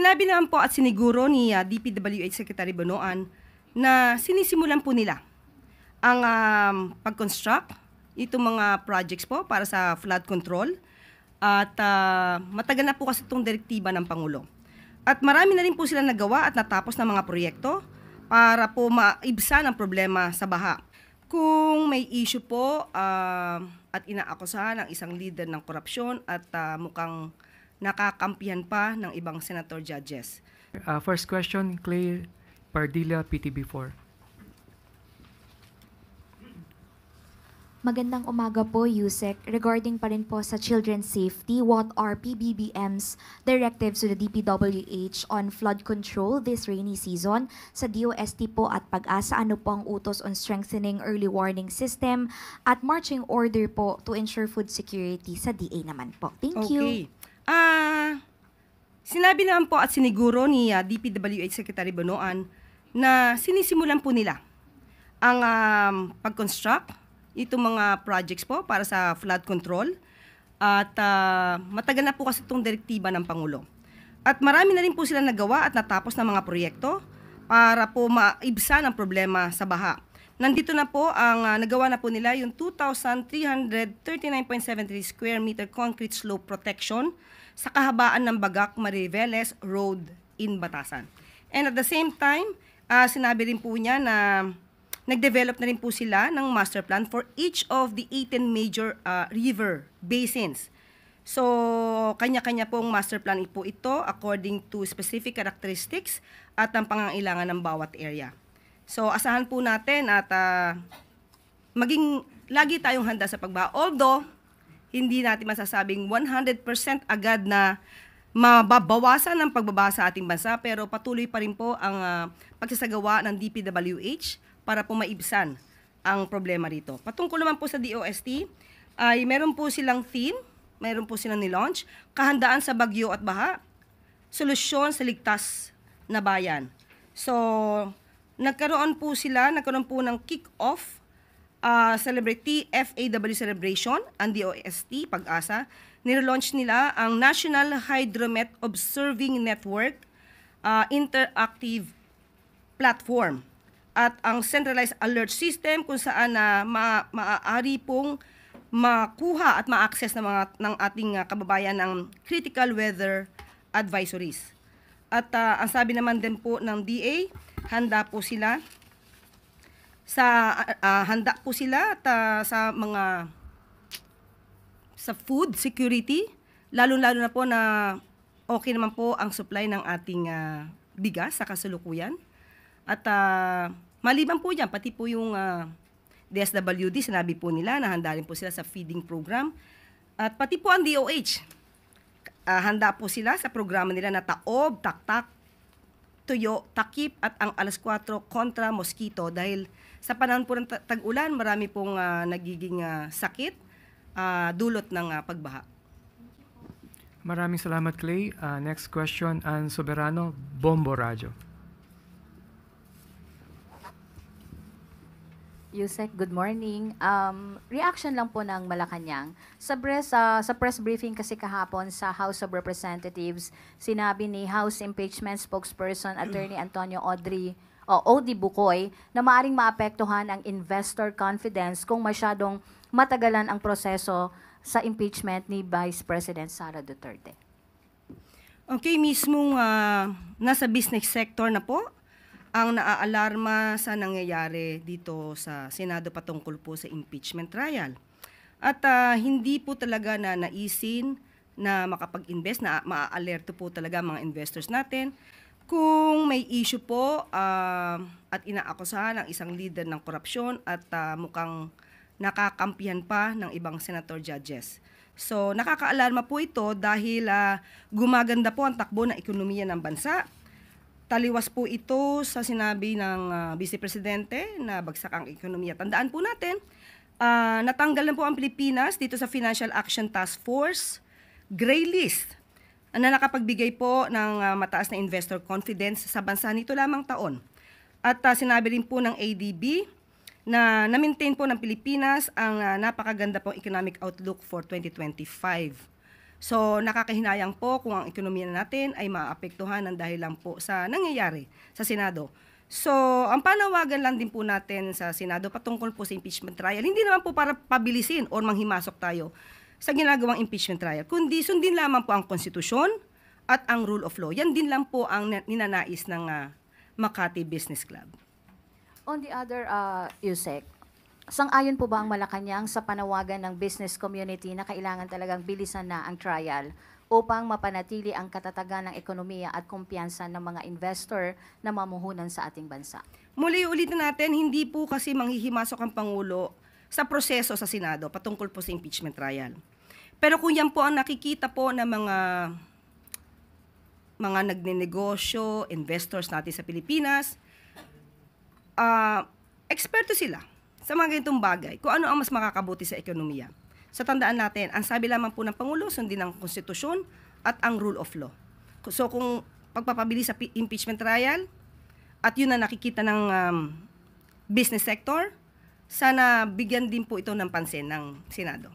Sinabi naman po at siniguro ni DPWH Secretary Bonoan na sinisimulan po nila ang pag-construct itong mga projects po para sa flood control at matagal na po kasi itong direktiba ng Pangulo. At marami na rin po sila nagawa at natapos ng mga proyekto para po maibsan ang problema sa baha. Kung may issue po at inaakusahan ng isang leader ng korupsyon at mukhang nakakampihan pa ng ibang senator judges. First question, Clay Pardilla, PTB4. Magandang umaga po, Yusek. Regarding pa rin po sa children's safety, what are PBBM's directives to the DPWH on flood control this rainy season? Sa DOST po at Pag-asa, ano po ang utos on strengthening early warning system at marching order po to ensure food security sa DA naman po? Thank you. Sinabi naman po at siniguro ni DPWH Secretary Bonoan na sinisimulan po nila ang pag-construct itong mga projects po para sa flood control at matagal na po kasi itong direktiba ng Pangulo. At marami na rin po sila nagawa at natapos ng mga proyekto para po maibsan ang problema sa baha. Nandito na po ang nagawa na po nila yung 2,339.73 square meter concrete slope protection sa kahabaan ng Bagak Mariveles Road in Batasan. And at the same time, sinabi rin po niya na nag-develop na rin po sila ng master plan for each of the 18 major river basins. So, kanya-kanya pong master plan po ito according to specific characteristics at ang pangangailangan ng bawat area. So, asahan po natin at maging lagi tayong handa sa pagbaha. Although, hindi natin masasabing 100% agad na mababawasan ang pagbabaha sa ating bansa, pero patuloy pa rin po ang pagsasagawa ng DPWH para po maibsan ang problema rito. Patungkol naman po sa DOST, ay meron po silang theme, meron po silang nilaunch, kahandaan sa bagyo at baha, solusyon sa ligtas na bayan. So, nagkaroon po ng kick-off Celebrity FAW Celebration, ang DOST, Pag-asa. Nirelaunch nila ang National Hydromet Observing Network Interactive Platform at ang Centralized Alert System kung saan maaari pong makuha at ma-access ng ating kababayan ng critical weather advisories. At ang sabi naman din po ng DA, handa po sila sa food security, lalo-lalo na po na okay naman po ang supply ng ating bigas sa kasalukuyan. At maliban po dyan, pati po yung DSWD, sinabi po nila na handa rin po sila sa feeding program. At pati po ang DOH, handa po sila sa programa nila na Taob, Taktak, Tuyo, Takip at ang alas 4 kontra mosquito dahil sa panahon po ng tag-ulan, marami pong nagiging sakit dulot ng pagbaha. Maraming salamat, Clay. Next question, Ann Soberano, Bombo Radio. Yusek, good morning. Reaction lang po ng Malacanang. Sa press briefing kasi kahapon sa House of Representatives, sinabi ni House Impeachment Spokesperson Attorney Antonio Odi Bukoy na maaring maapektuhan ang investor confidence kung masyadong matagalan ang proseso sa impeachment ni Vice President Sara Duterte. Okay, mismong nasa business sector na po ang naaalarma sa nangyayari dito sa Senado patungkol po sa impeachment trial. At hindi po talaga na naisin na makapag-invest, na maa-alerto po talaga mga investors natin kung may issue po at inaakusahan ng isang leader ng korupsyon at mukhang nakakampihan pa ng ibang senator judges. So nakakaalarma po ito dahil gumaganda po ang takbo ng ekonomiya ng bansa. Taliwas po ito sa sinabi ng Vice Presidente na bagsak ang ekonomiya. Tandaan po natin, natanggal na po ang Pilipinas dito sa Financial Action Task Force Gray List na nakapagbigay po ng mataas na investor confidence sa bansa nito lamang taon. At sinabi rin po ng ADB na na-maintain po ng Pilipinas ang napakaganda pong economic outlook for 2025. So, nakakahinayang po kung ang ekonomiya natin ay maapektuhan ng dahil lang po sa nangyayari sa Senado. So, ang panawagan lang din po natin sa Senado patungkol po sa impeachment trial, hindi naman po para pabilisin o manghimasok tayo sa ginagawang impeachment trial, kundi sundin lamang po ang konstitusyon at ang rule of law. Yan din lang po ang ninanais ng Makati Business Club. On the other, Yusek, sang-ayon po ba ang Malacanang sa panawagan ng business community na kailangan talagang bilisan na ang trial upang mapanatili ang katatagan ng ekonomiya at kumpiyansa ng mga investor na mamuhunan sa ating bansa? Muli ulitin natin, hindi po kasi manghihimasok ang Pangulo sa proseso sa Senado patungkol po sa impeachment trial. Pero kung yan po ang nakikita po ng mga nagnenegosyo, investors natin sa Pilipinas, eksperto sila sa mga ganitong bagay, kung ano ang mas makakabuti sa ekonomiya. Sa tandaan natin, ang sabi lamang po ng Pangulo, sundin ang konstitusyon at ang rule of law. So kung pagpapabilis sa impeachment trial, at yun na nakikita ng business sector, sana bigyan din po ito ng pansin ng Senado.